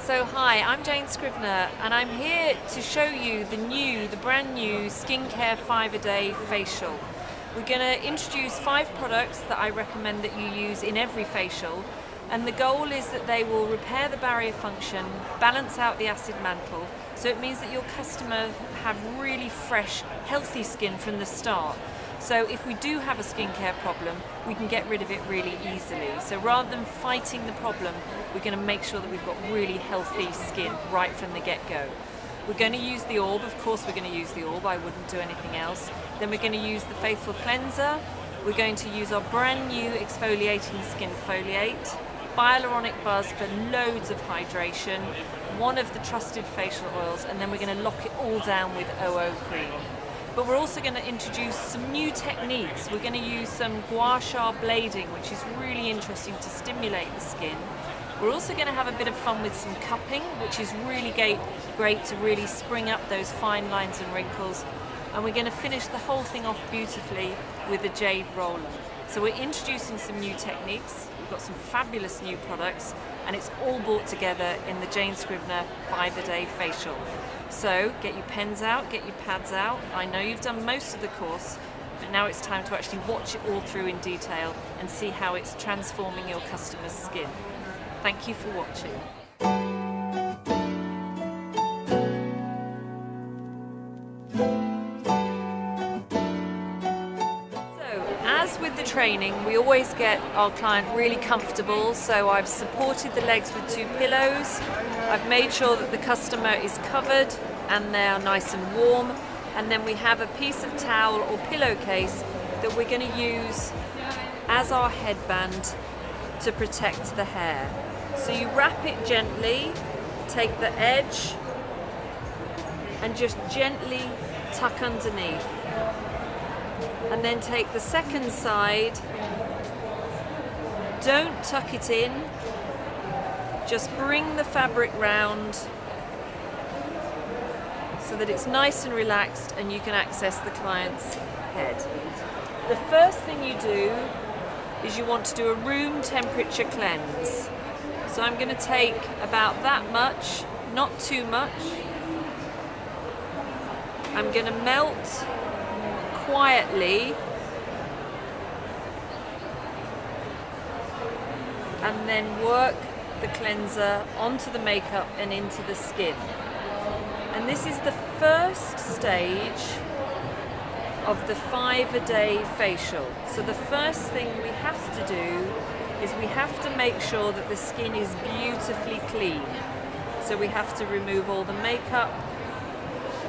So hi, I'm Jane Scrivner and I'm here to show you the brand new skincare 5-a-day facial. We're going to introduce 5 products that I recommend that you use in every facial, and the goal is that they will repair the barrier function, balance out the acid mantle, so it means that your customers have really fresh, healthy skin from the start. So if we do have a skincare problem, we can get rid of it really easily. So rather than fighting the problem, we're going to make sure that we've got really healthy skin right from the get-go. We're going to use the orb, of course we're going to use the orb, I wouldn't do anything else. Then we're going to use the Faithful Cleanser. We're going to use our brand new exfoliating skin foliate, hyaluronic buzz for loads of hydration, one of the trusted facial oils, and then we're going to lock it all down with OO cream. But we're also going to introduce some new techniques. We're going to use some gua sha blading, which is really interesting to stimulate the skin. We're also going to have a bit of fun with some cupping, which is really great to really spring up those fine lines and wrinkles. And we're going to finish the whole thing off beautifully with a jade roller. So we're introducing some new techniques. We've got some fabulous new products, and it's all brought together in the Jane Scrivner 5-a-day facial. So get your pens out, get your pads out. I know you've done most of the course, but now it's time to actually watch it all through in detail and see how it's transforming your customer's skin. Thank you for watching. As with the training, we always get our client really comfortable, so I've supported the legs with 2 pillows. I've made sure that the customer is covered and they are nice and warm, and then we have a piece of towel or pillowcase that we're going to use as our headband to protect the hair. So you wrap it gently, take the edge and just gently tuck underneath. And then take the second side, don't tuck it in, just bring the fabric round so that it's nice and relaxed and you can access the client's head. The first thing you do is you want to do a room temperature cleanse. So I'm going to take about that much, not too much. I'm going to melt quietly and then work the cleanser onto the makeup and into the skin. And this is the first stage of the 5-a-day facial. So the first thing we have to do is we have to make sure that the skin is beautifully clean. So we have to remove all the makeup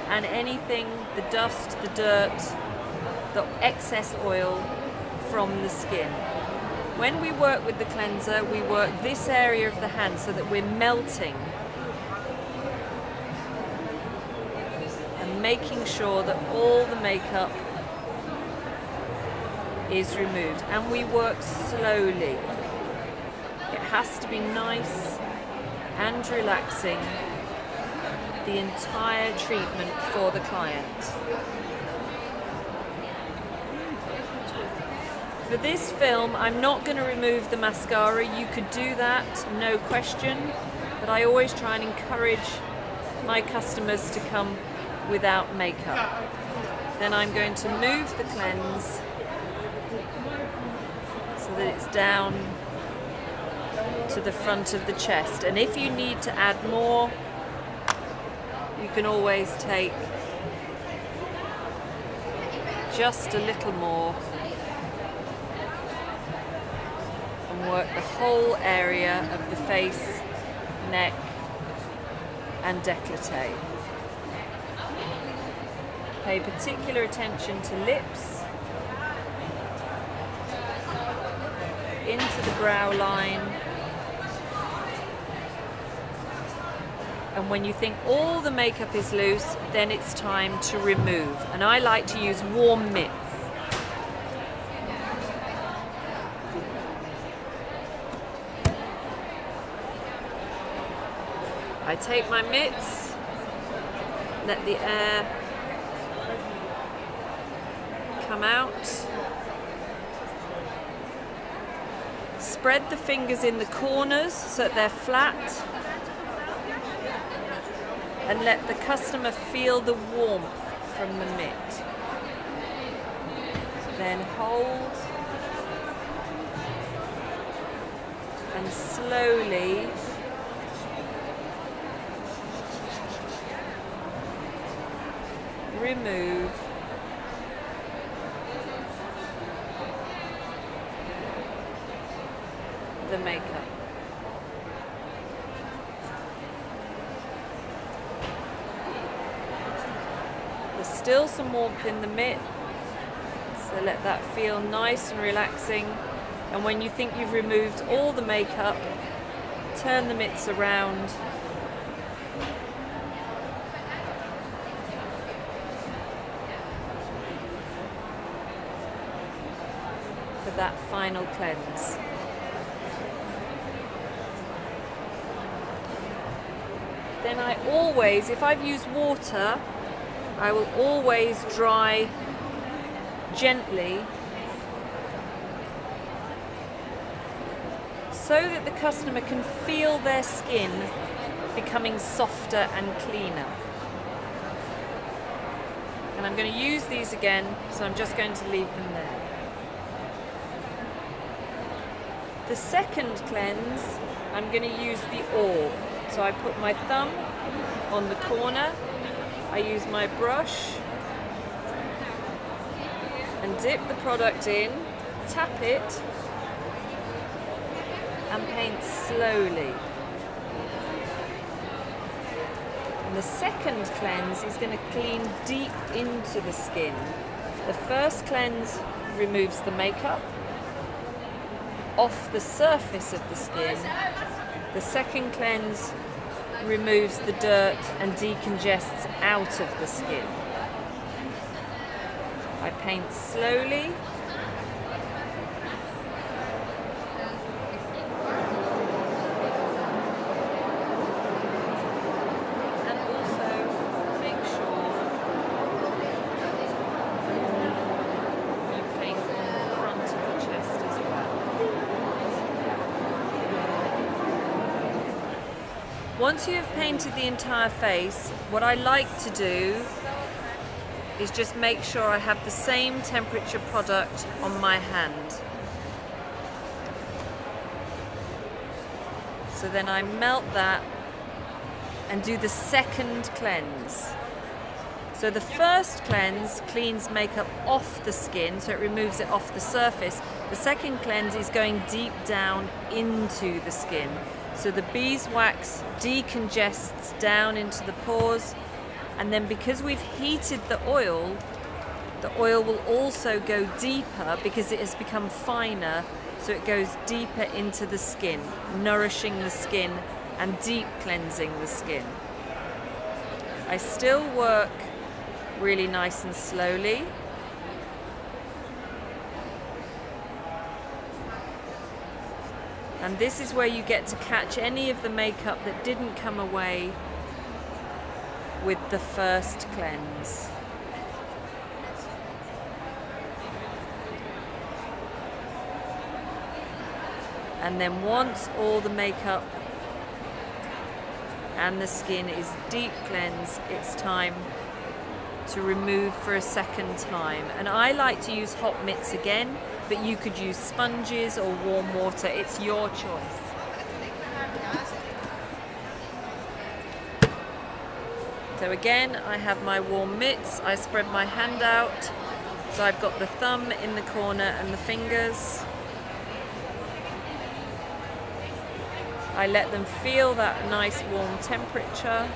and anything, the dust, the dirt, the excess oil from the skin. When we work with the cleanser, we work this area of the hand so that we're melting and making sure that all the makeup is removed. And we work slowly. It has to be nice and relaxing the entire treatment for the client. For this film, I'm not going to remove the mascara. You could do that, no question, but I always try and encourage my customers to come without makeup. Then I'm going to move the cleanse so that it's down to the front of the chest. And if you need to add more, you can always take just a little more and work the whole area of the face, neck and décolleté. Pay particular attention to lips, into the brow line, and when you think all the makeup is loose, then it's time to remove. And I like to use warm mitts. I take my mitts, let the air come out, spread the fingers in the corners so that they're flat, and let the customer feel the warmth from the mitt. Then hold and slowly remove the makeup. There's still some warmth in the mitt, so let that feel nice and relaxing. And when you think you've removed all the makeup, turn the mitts around for that final cleanse. Then I always, if I've used water, I will always dry gently so that the customer can feel their skin becoming softer and cleaner. And I'm going to use these again, so I'm just going to leave them there. The second cleanse, I'm going to use the orb. So I put my thumb on the corner, I use my brush and dip the product in, tap it and paint slowly. And the second cleanse is going to clean deep into the skin. The first cleanse removes the makeup off the surface of the skin. The second cleanse removes the dirt and decongests out of the skin. I paint slowly. And also make sure you paint the front of the chest as well. Once you have painted the entire face, what I like to do is just make sure I have the same temperature product on my hand. So then I melt that and do the second cleanse. So the first cleanse cleans makeup off the skin, so it removes it off the surface. The second cleanse is going deep down into the skin. So the beeswax decongests down into the pores, and then because we've heated the oil will also go deeper because it has become finer, so it goes deeper into the skin, nourishing the skin and deep cleansing the skin. I still work really nice and slowly. And this is where you get to catch any of the makeup that didn't come away with the first cleanse. And then once all the makeup and the skin is deep cleansed, it's time to remove for a second time. And I like to use hot mitts again, but you could use sponges or warm water. It's your choice. So again, I have my warm mitts. I spread my hand out. So I've got the thumb in the corner and the fingers. I let them feel that nice warm temperature.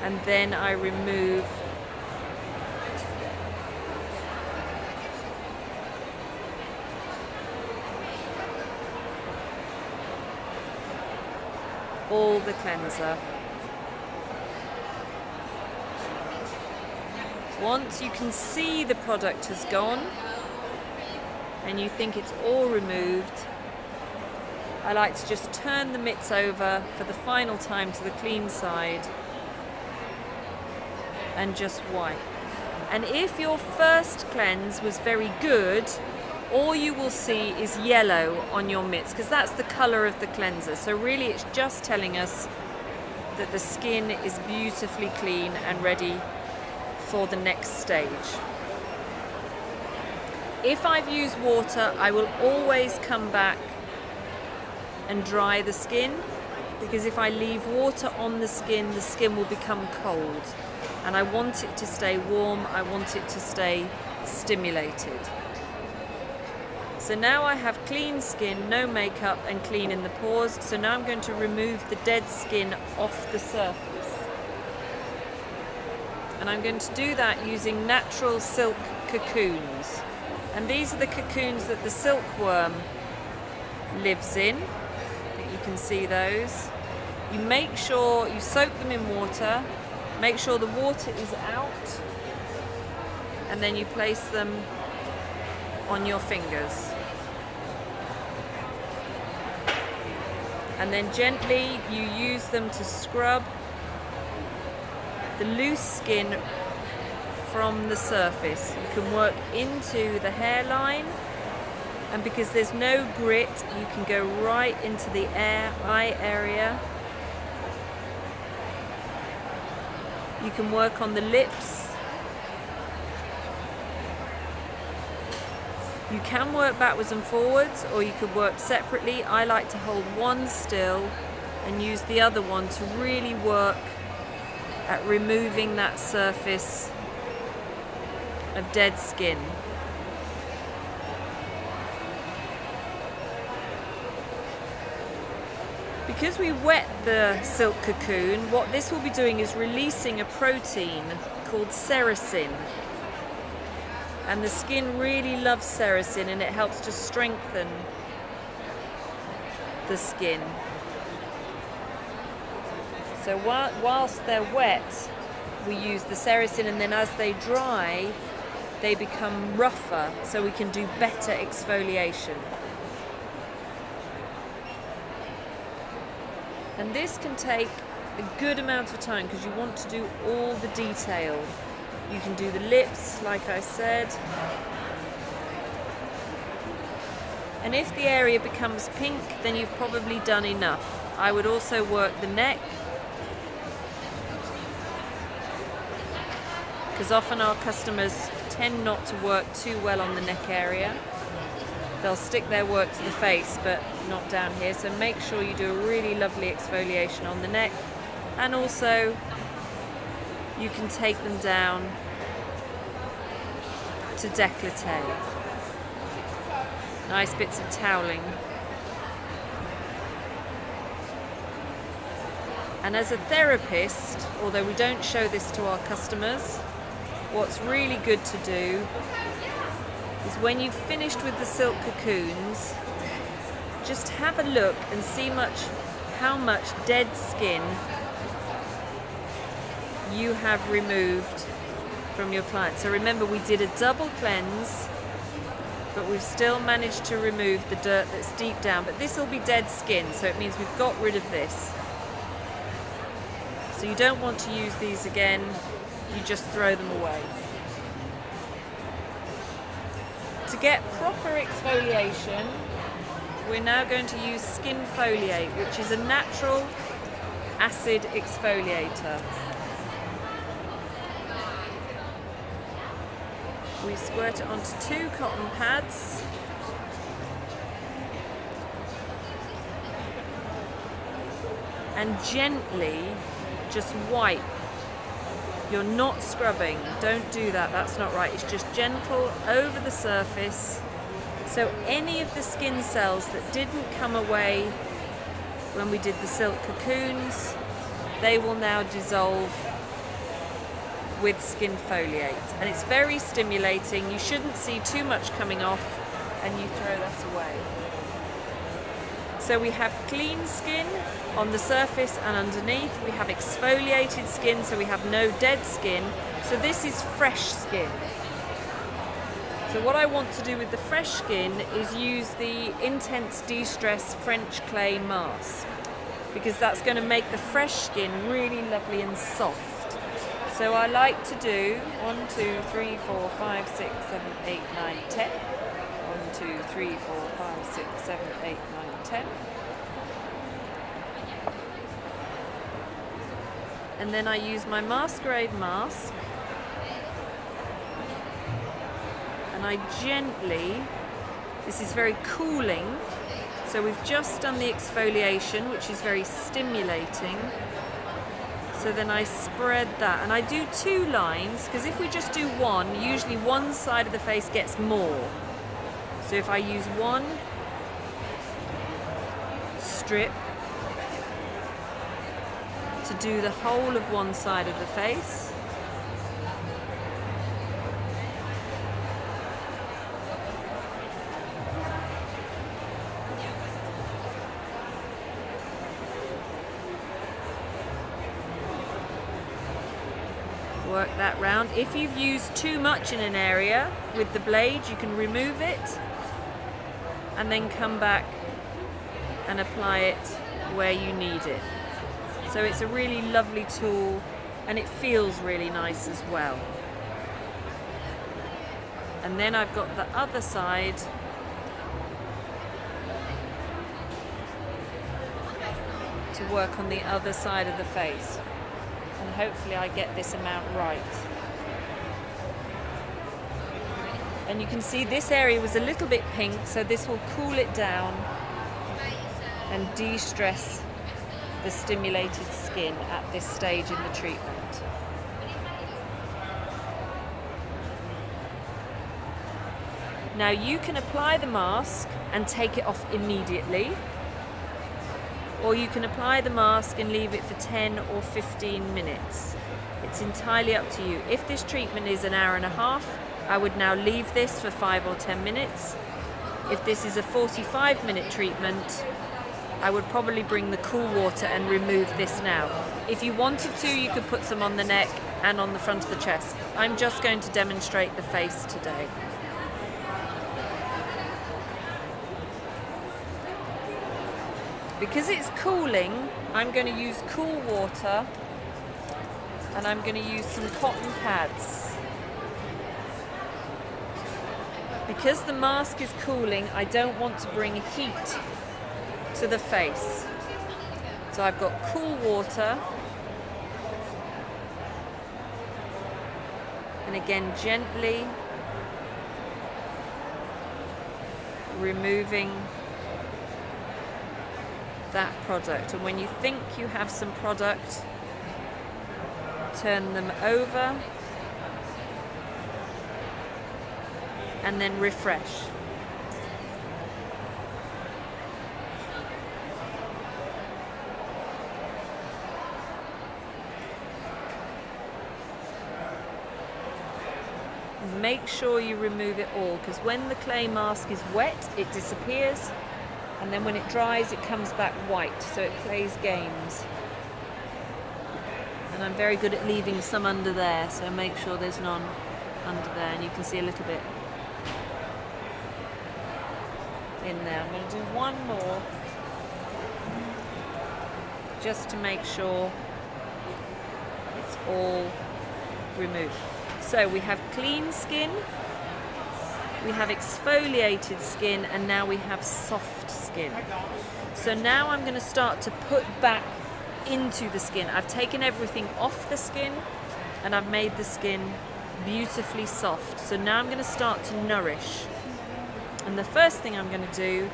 And then I remove all the cleanser. Once you can see the product has gone and you think it's all removed, I like to just turn the mitts over for the final time to the clean side and just wipe. And if your first cleanse was very good, all you will see is yellow on your mitts because that's the colour of the cleanser. So really it's just telling us that the skin is beautifully clean and ready for the next stage. If I've used water, I will always come back and dry the skin, because if I leave water on the skin will become cold. And I want it to stay warm, I want it to stay stimulated. So now I have clean skin, no makeup, and clean in the pores. So now I'm going to remove the dead skin off the surface. And I'm going to do that using natural silk cocoons. And these are the cocoons that the silkworm lives in. I think you can see those. You make sure you soak them in water, make sure the water is out, and then you place them on your fingers. And then gently you use them to scrub the loose skin from the surface. You can work into the hairline, and because there's no grit, you can go right into the eye area. You can work on the lips. You can work backwards and forwards, or you could work separately. I like to hold one still and use the other one to really work at removing that surface of dead skin. Because we wet the silk cocoon, what this will be doing is releasing a protein called sericin. And the skin really loves sericin, and it helps to strengthen the skin. So whilst they're wet, we use the sericin, and then as they dry, they become rougher, so we can do better exfoliation. And this can take a good amount of time because you want to do all the detail. You can do the lips, like I said. And if the area becomes pink, then you've probably done enough. I would also work the neck, because often our customers tend not to work too well on the neck area. They'll stick their work to the face, but not down here. So make sure you do a really lovely exfoliation on the neck. And also, you can take them down to décolleté. Nice bits of toweling. And as a therapist, although we don't show this to our customers, what's really good to do is when you've finished with the silk cocoons, just have a look and see how much dead skin you have removed from your client. So remember, we did a double cleanse, but we've still managed to remove the dirt that's deep down. But this will be dead skin, so it means we've got rid of this. So you don't want to use these again, you just throw them away. To get proper exfoliation, we're now going to use Skin Foliate, which is a natural acid exfoliator. We squirt it onto 2 cotton pads. And gently just wipe. You're not scrubbing, don't do that, that's not right. It's just gentle over the surface. So any of the skin cells that didn't come away when we did the silk cocoons, they will now dissolve with Skin Foliate. And it's very stimulating. You shouldn't see too much coming off, and you throw that away. So we have clean skin on the surface and underneath. We have exfoliated skin, so we have no dead skin. So this is fresh skin. So what I want to do with the fresh skin is use the Intense De-Stress French Clay Mask, because that's going to make the fresh skin really lovely and soft. So I like to do 1, 2, 3, 4, 5, 6, 7, 8, 9, 10. 1, 2, 3, 4, 5, 6, 7, 8, 9, 10. And then I use my masquerade mask and I gently, this is very cooling, so we've just done the exfoliation, which is very stimulating. So then I spread that, and I do 2 lines, because if we just do one, usually one side of the face gets more. So if I use one strip to do the whole of one side of the face, work that round. If you've used too much in an area with the blade, you can remove it and then come back and apply it where you need it. So it's a really lovely tool and it feels really nice as well. And then I've got the other side to work on the other side of the face. And hopefully I get this amount right. And you can see this area was a little bit pink, so this will cool it down and de-stress the stimulated skin at this stage in the treatment. Now you can apply the mask and take it off immediately, or you can apply the mask and leave it for 10 or 15 minutes. It's entirely up to you. If this treatment is an hour and a half, I would now leave this for 5 or 10 minutes. If this is a 45-minute treatment, I would probably bring the cool water and remove this now. If you wanted to, you could put some on the neck and on the front of the chest. I'm just going to demonstrate the face today. Because it's cooling, I'm going to use cool water and I'm going to use some cotton pads. Because the mask is cooling, I don't want to bring heat to the face. So I've got cool water, and again gently removing that product. And when you think you have some product, turn them over and then refresh. Make sure you remove it all, because when the clay mask is wet, it disappears, and then when it dries, it comes back white, so it plays games. And I'm very good at leaving some under there, so make sure there's none under there, and you can see a little bit in there. I'm going to do one more, just to make sure it's all removed. So we have clean skin, we have exfoliated skin, and now we have soft skin. So now I'm going to start to put back into the skin. I've taken everything off the skin and I've made the skin beautifully soft. So now I'm going to start to nourish. And the first thing I'm going to do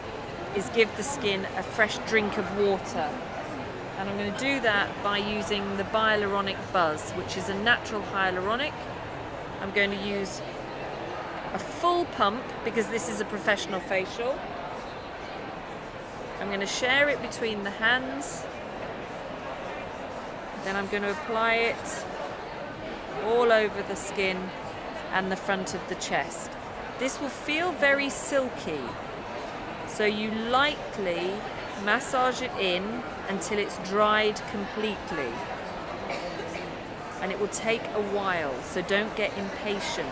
is give the skin a fresh drink of water. And I'm going to do that by using the hyaluronic Beurs, which is a natural hyaluronic. I'm going to use a full pump because this is a professional facial. I'm going to share it between the hands. Then I'm going to apply it all over the skin and the front of the chest. This will feel very silky, so you lightly massage it in until it's dried completely. And it will take a while, so don't get impatient.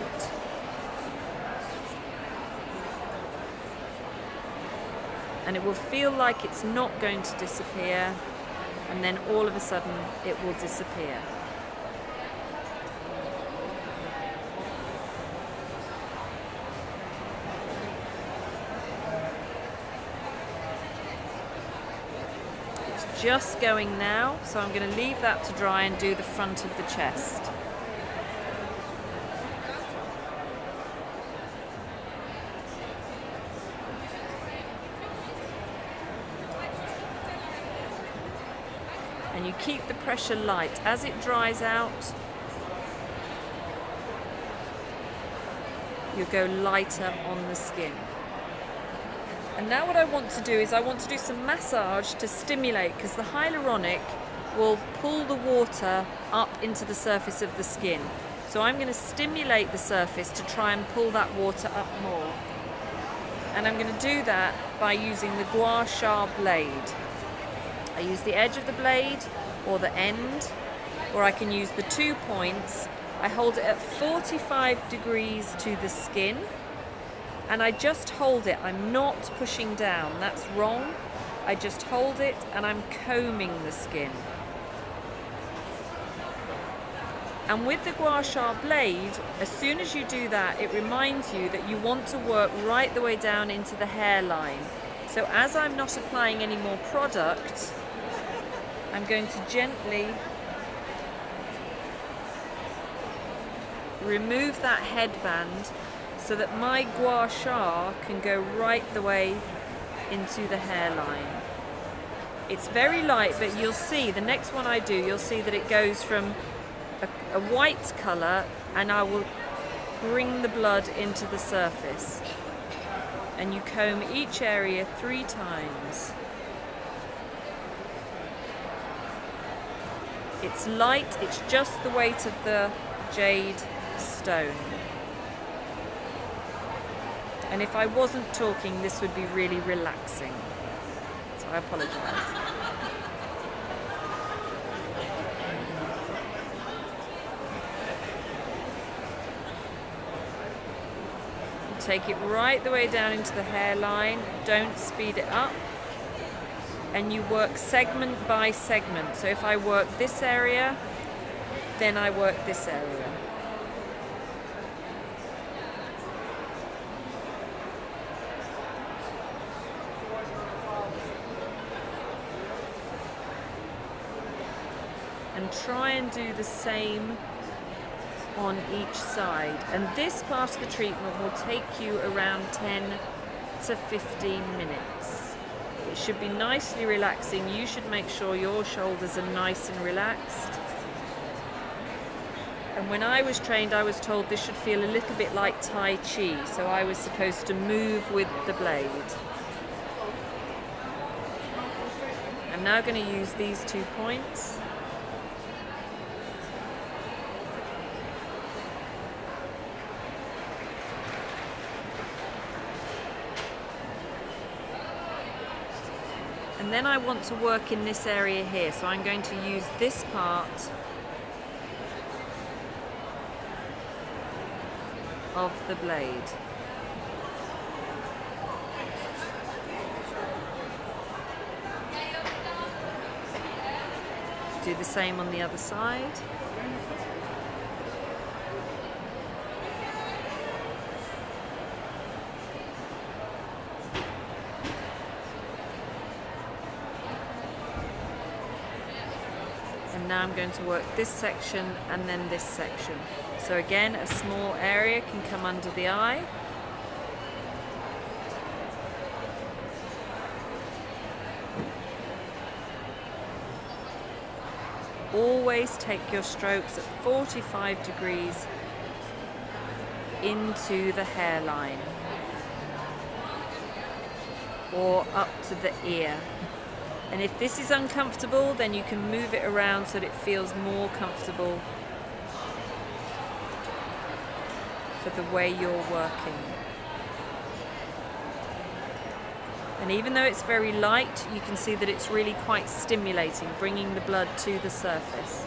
And it will feel like it's not going to disappear, and then all of a sudden it will disappear. just going now, so I'm going to leave that to dry and do the front of the chest. And you keep the pressure light. As it dries out, you'll go lighter on the skin. And now what I want to do is I want to do some massage to stimulate, because the hyaluronic will pull the water up into the surface of the skin. So I'm going to stimulate the surface to try and pull that water up more. And I'm going to do that by using the gua sha blade. I use the edge of the blade or the end, or I can use the 2 points. I hold it at 45 degrees to the skin, and I just hold it. I'm not pushing down, that's wrong. I just hold it and I'm combing the skin. And with the gua sha blade, as soon as you do that, it reminds you that you want to work right the way down into the hairline. So as I'm not applying any more product, I'm going to gently remove that headband so that my gua sha can go right the way into the hairline. It's very light, but you'll see the next one I do, you'll see that it goes from a white colour, and I will bring the blood into the surface. And you comb each area 3 times. It's light, it's just the weight of the jade stone. And if I wasn't talking, this would be really relaxing. So I apologise. Take it right the way down into the hairline, don't speed it up, and you work segment by segment. So if I work this area, then I work this area. And try and do the same on each side. And this part of the treatment will take you around 10 to 15 minutes. It should be nicely relaxing. You should make sure your shoulders are nice and relaxed. And when I was trained, I was told this should feel a little bit like Tai Chi, so I was supposed to move with the blade. I'm now going to use these 2 points. And then I want to work in this area here, so I'm going to use this part of the blade. Do the same on the other side. And now I'm going to work this section and then this section. So again, a small area can come under the eye. Always take your strokes at 45 degrees into the hairline or up to the ear. And if this is uncomfortable, then you can move it around so that it feels more comfortable for the way you're working. And even though it's very light, you can see that it's really quite stimulating, bringing the blood to the surface.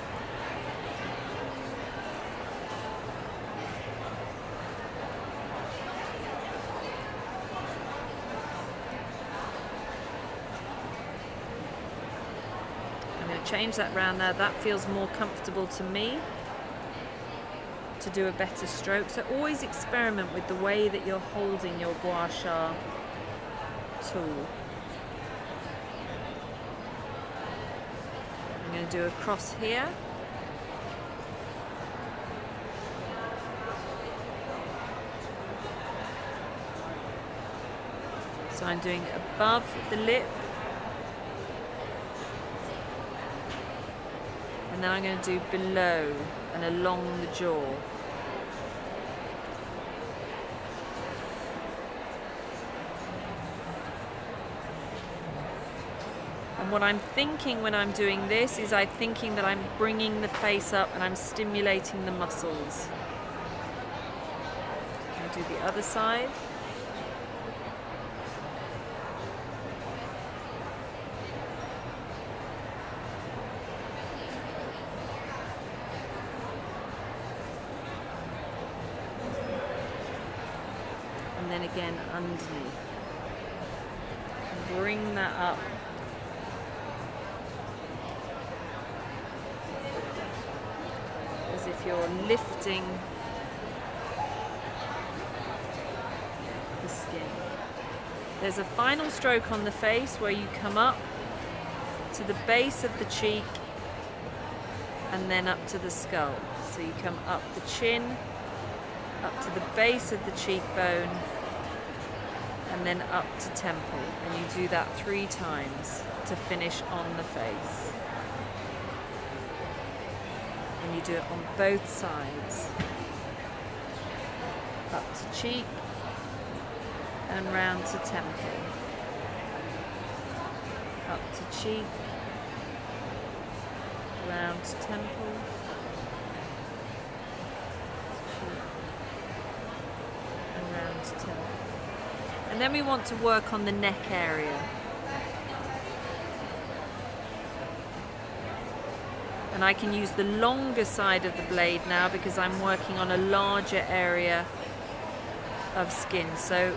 I'm going to change that round there. That feels more comfortable to me to do a better stroke. So always experiment with the way that you're holding your gua sha tool. going to do a cross here. So I'm doing above the lip, and then I'm going to do below and along the jaw. And what I'm thinking when I'm doing this is I'm thinking that I'm bringing the face up and I'm stimulating the muscles. I'll do the other side. And then again underneath. Bring that up. As if you're lifting the skin. There's a final stroke on the face where you come up to the base of the cheek and then up to the skull. So you come up the chin, up to the base of the cheekbone, and then up to temple, and you do that 3 times to finish on the face. And you do it on both sides. Up to cheek and round to temple. Up to cheek, round to temple. And round to temple. And then we want to work on the neck area. And I can use the longer side of the blade now because I'm working on a larger area of skin. So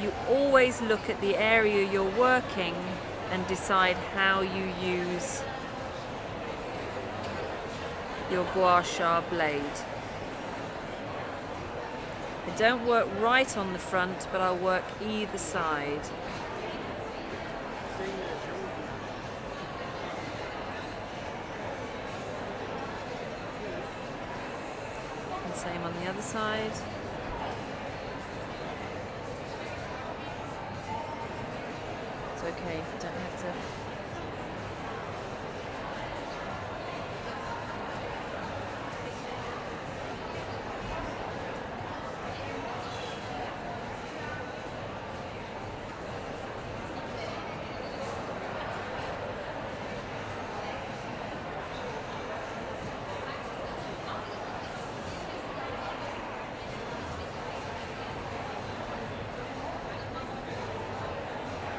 you always look at the area you're working and decide how you use your gua sha blade. I don't work right on the front, but I'll work either side. And same on the other side. It's okay, you don't have to.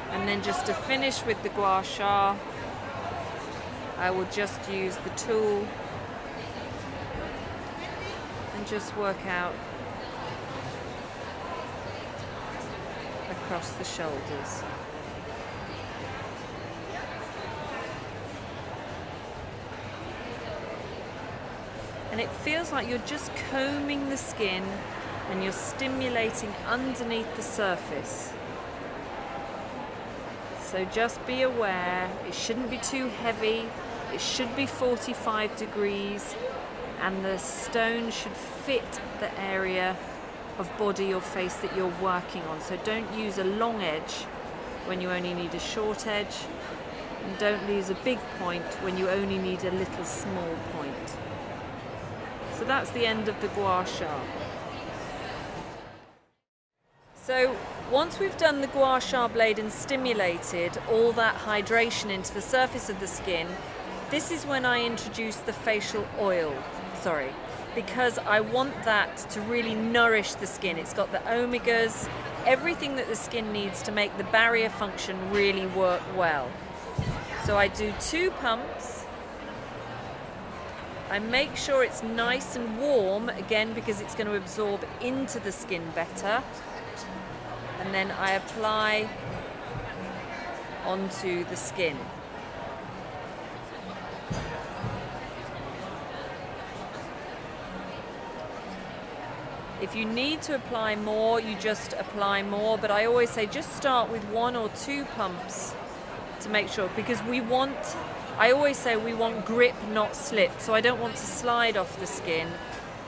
And then just to finish with the gua sha, I will just use the tool and just work out across the shoulders. And it feels like you're just combing the skin and you're stimulating underneath the surface. So just be aware, it shouldn't be too heavy, it should be 45 degrees, and the stone should fit the area of body or face that you're working on. So don't use a long edge when you only need a short edge, and don't use a big point when you only need a little small point. So that's the end of the gua sha. So once we've done the gua sha blade and stimulated all that hydration into the surface of the skin, this is when I introduce the facial oil, because I want that to really nourish the skin. It's got the omegas, everything that the skin needs to make the barrier function really work well. So I do 2 pumps. I make sure it's nice and warm, again, because it's going to absorb into the skin better. And then I apply onto the skin. If you need to apply more, you just apply more, but I always say just start with 1 or 2 pumps to make sure, because we want I always say we want grip, not slip, so I don't want to slide off the skin.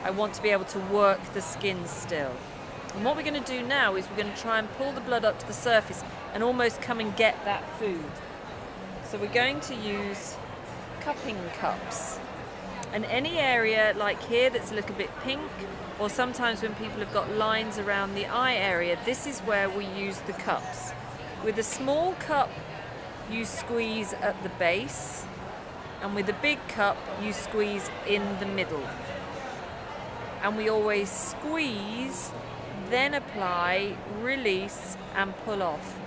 I want to be able to work the skin still. And what we're going to do now is we're going to try and pull the blood up to the surface and almost come and get that food. So we're going to use cupping cups. And any area like here that's a little bit pink, or sometimes when people have got lines around the eye area, this is where we use the cups. With a small cup, you squeeze at the base, and with a big cup, you squeeze in the middle. And we always squeeze, then apply, release, and pull off.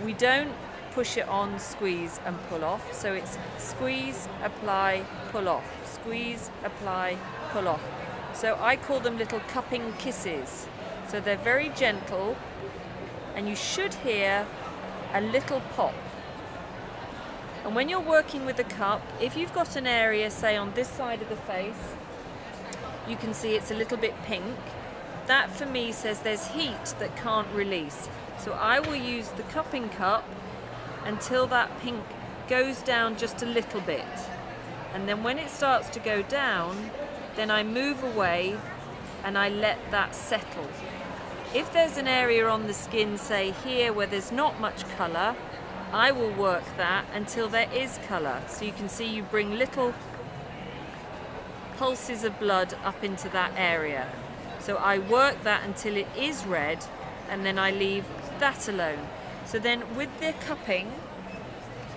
We don't push it on, squeeze, and pull off. So it's squeeze, apply, pull off. Squeeze, apply, pull off. So I call them little cupping kisses. So they're very gentle, and you should hear a little pop. And when you're working with the cup, if you've got an area, say on this side of the face, you can see it's a little bit pink. That for me says there's heat that can't release. So I will use the cupping cup until that pink goes down just a little bit. And then when it starts to go down, then I move away and I let that settle. If there's an area on the skin, say here, where there's not much colour, I will work that until there is colour. So you can see you bring little pulses of blood up into that area. So I work that until it is red, and then I leave that alone. So then with the cupping,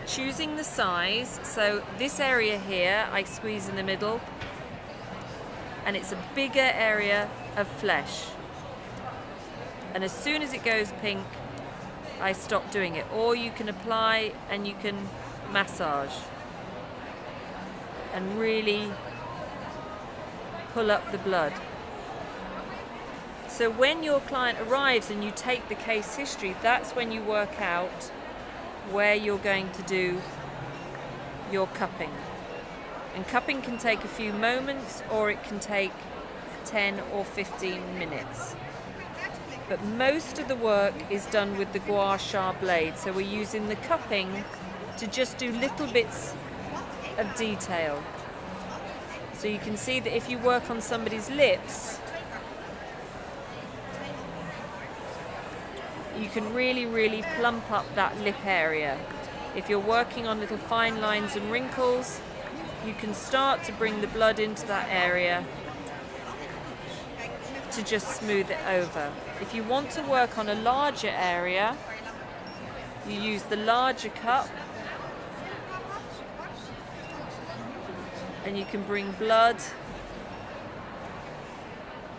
choosing the size, so this area here, I squeeze in the middle, and it's a bigger area of flesh. And as soon as it goes pink, I stop doing it. Or you can apply and you can massage and really pull up the blood. So when your client arrives and you take the case history, that's when you work out where you're going to do your cupping. And cupping can take a few moments, or it can take 10 or 15 minutes. But most of the work is done with the gua sha blade. So we're using the cupping to just do little bits of detail. So you can see that if you work on somebody's lips, you can really plump up that lip area. If you're working on little fine lines and wrinkles, you can start to bring the blood into that area to just smooth it over. If you want to work on a larger area, you use the larger cup, and you can bring blood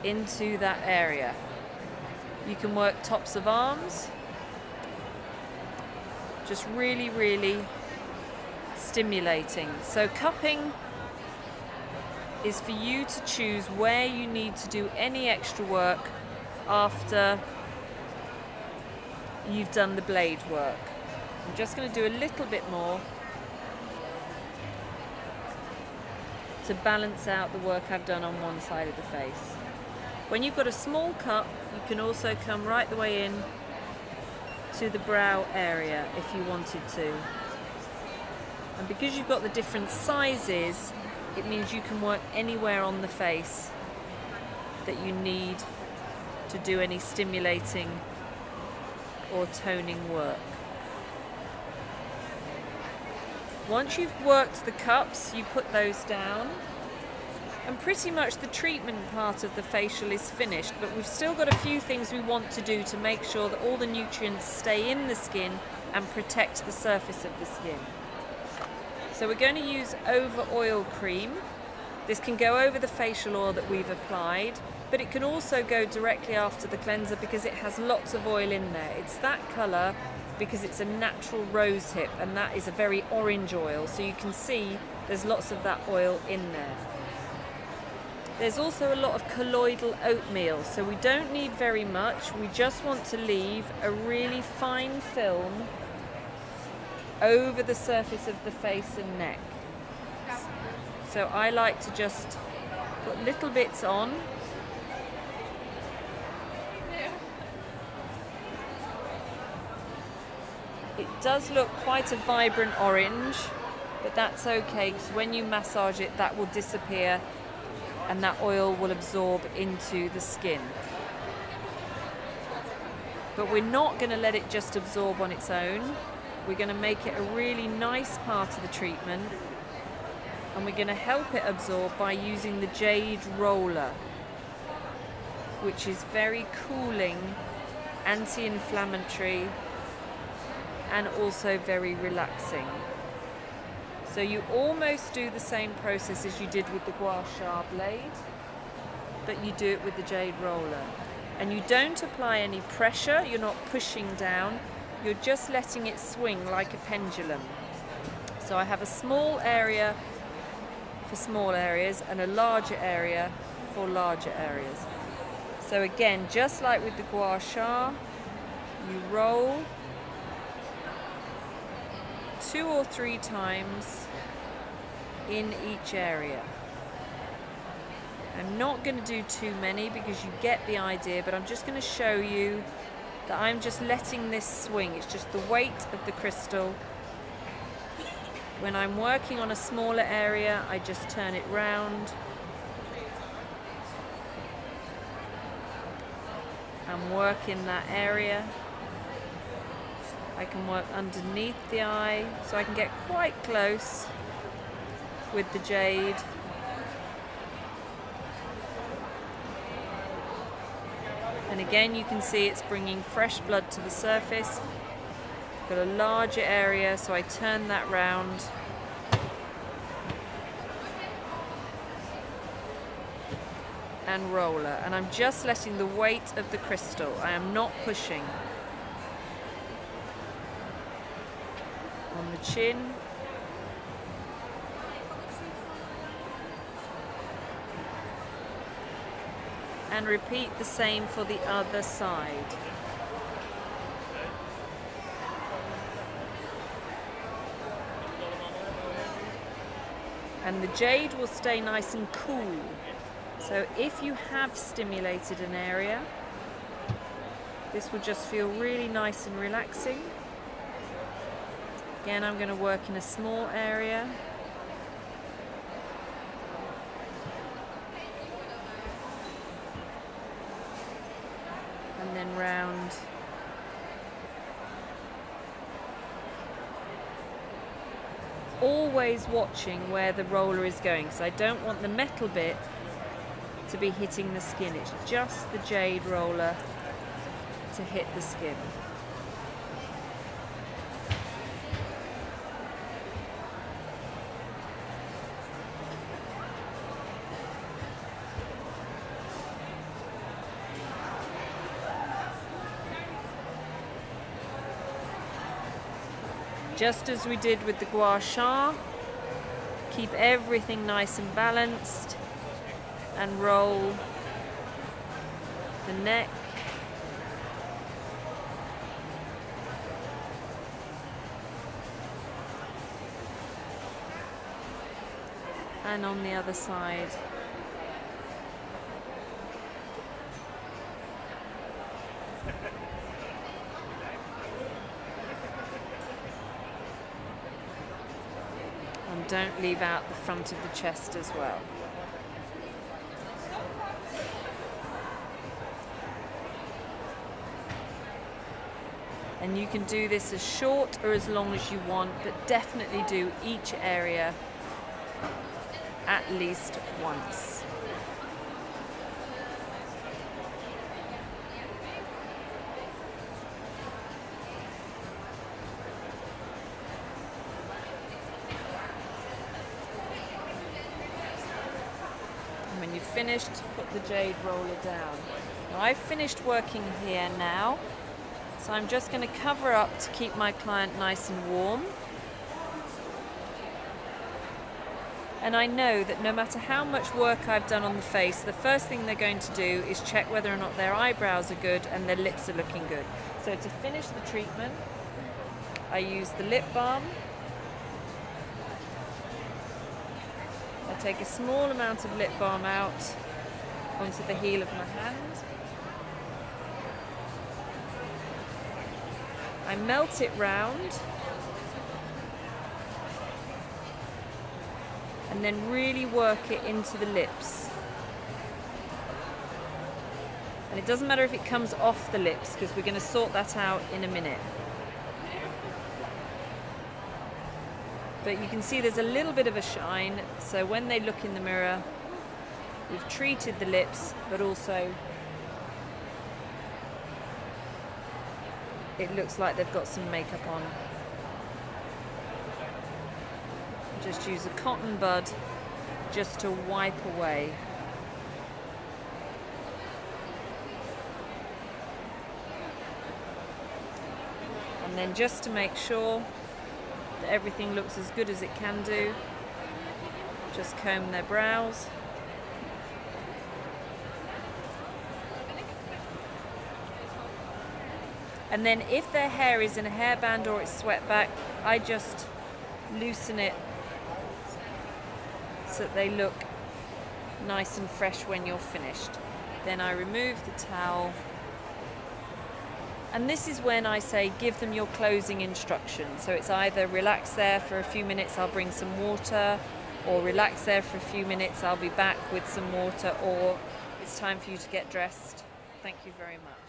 into that area. You can work tops of arms, just really stimulating. So cupping is for you to choose where you need to do any extra work after you've done the blade work. I'm just going to do a little bit more to balance out the work I've done on one side of the face. When you've got a small cup, you can also come right the way in to the brow area if you wanted to. And because you've got the different sizes, it means you can work anywhere on the face that you need to do any stimulating or toning work. Once you've worked the cups, you put those down, and pretty much the treatment part of the facial is finished, but we've still got a few things we want to do to make sure that all the nutrients stay in the skin and protect the surface of the skin. So we're going to use over oil cream. This can go over the facial oil that we've applied, but it can also go directly after the cleanser because it has lots of oil in there. It's that colour because it's a natural rose hip, and that is a very orange oil, so you can see there's lots of that oil in there. There's also a lot of colloidal oatmeal, so we don't need very much. We just want to leave a really fine film over the surface of the face and neck. So I like to just put little bits on. It does look quite a vibrant orange, but that's okay because when you massage it, that will disappear and that oil will absorb into the skin. But we're not going to let it just absorb on its own. We're going to make it a really nice part of the treatment, and we're going to help it absorb by using the jade roller, which is very cooling, anti-inflammatory, and also very relaxing. So you almost do the same process as you did with the gua sha blade, but you do it with the jade roller. And you don't apply any pressure, you're not pushing down, you're just letting it swing like a pendulum. So I have a small area for small areas and a larger area for larger areas. So again, just like with the gua sha, you roll 2 or 3 times in each area. I'm not going to do too many because you get the idea, but I'm just going to show you that I'm just letting this swing. It's just the weight of the crystal. When I'm working on a smaller area, I just turn it round. I'm working that area. I can work underneath the eye, so I can get quite close with the jade. And again, you can see it's bringing fresh blood to the surface. Got a larger area, so I turn that round. And roller. And I'm just letting the weight of the crystal. I am not pushing. On the chin. And repeat the same for the other side. And the jade will stay nice and cool. So if you have stimulated an area, this will just feel really nice and relaxing. Again, I'm going to work in a small area. And then round. Always watching where the roller is going, because I don't want the metal bit to be hitting the skin. It's just the jade roller to hit the skin. Just as we did with the gua sha, keep everything nice and balanced and roll the neck. And on the other side. And don't leave out the front of the chest as well. And you can do this as short or as long as you want, but definitely do each area at least once. And when you've finished, put the jade roller down. Now I've finished working here now, so I'm just going to cover up to keep my client nice and warm. And I know that no matter how much work I've done on the face, the first thing they're going to do is check whether or not their eyebrows are good and their lips are looking good. So to finish the treatment, I use the lip balm. I take a small amount of lip balm out onto the heel of my hand. I melt it round. and then really work it into the lips. And it doesn't matter if it comes off the lips, because we're going to sort that out in a minute. But you can see there's a little bit of a shine, so when they look in the mirror, we've treated the lips, but also it looks like they've got some makeup on. Just use a cotton bud just to wipe away. And then just to make sure that everything looks as good as it can do, just comb their brows. And then if their hair is in a hairband or it's swept back, I just loosen it so that they look nice and fresh when you're finished. Then I remove the towel. And this is when I say give them your closing instructions. So it's either relax there for a few minutes, I'll bring some water, or relax there for a few minutes, I'll be back with some water, or it's time for you to get dressed. Thank you very much.